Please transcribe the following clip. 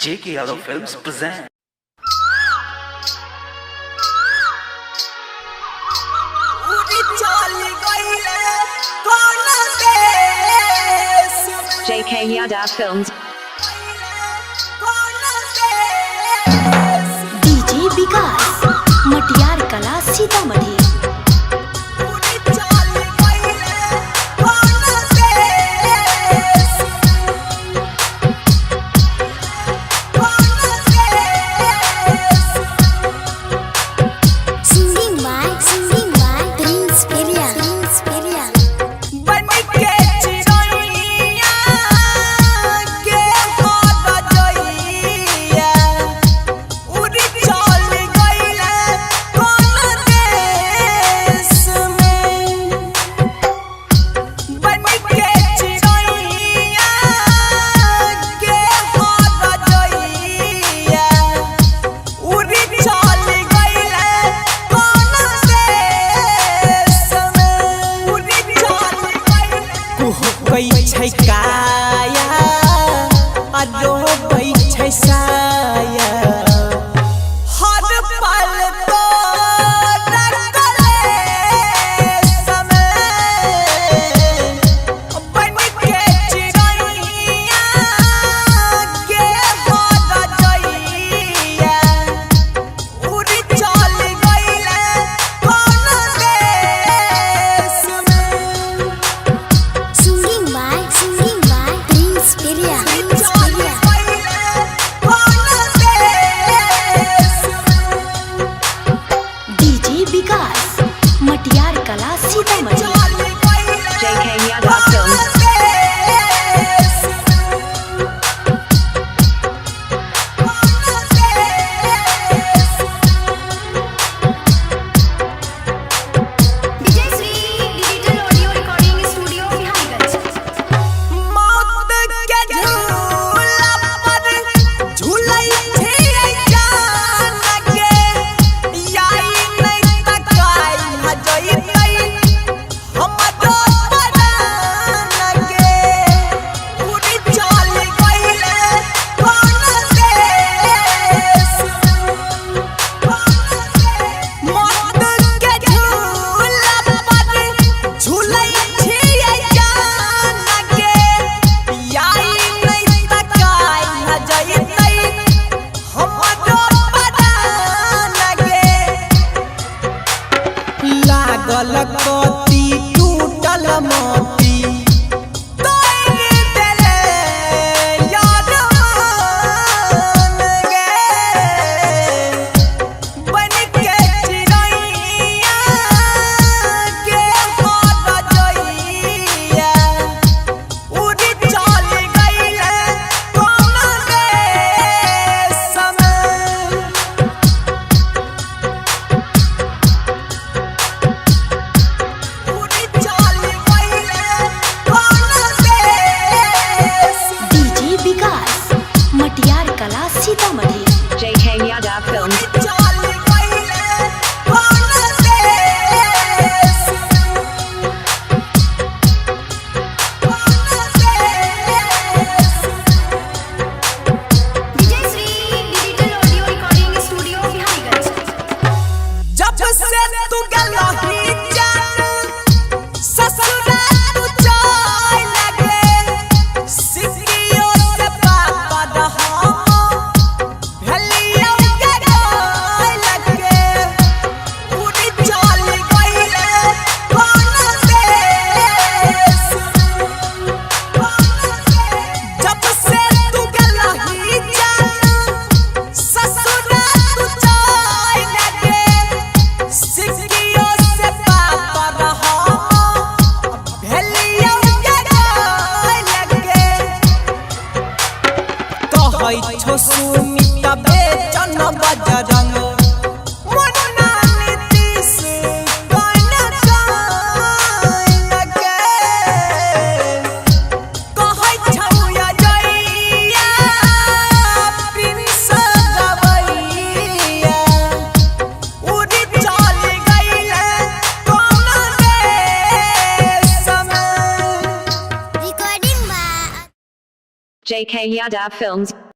J.K. Yadav Films present. J.K. Yadav Films. DJ Vikas Matiyar Kala Sitamarhi. काया अरो छै साया हर पल तो रगले समय बन के चिड़ैया के हो गइया उड़ी चल गइले कौन देश में। DJ Vikas Matiyar Kala Sitamarhi. J.K. Yadav Films. गलती टूटल मोती तोड़ देले याद गे बन के चिड़ैया के हो गइया उड़ी चल गइले कौन देश में। मटियार Kala Sitamarhi. J.K. Yadav Films. जब से तू गलही छो सुमित बेचन बजरंग मुन्ना नीतीश कन लगे कहै छौया जइया प्रिंस गवैया उड़ी चल गइले कौन देश में। J.K. Yadav Films.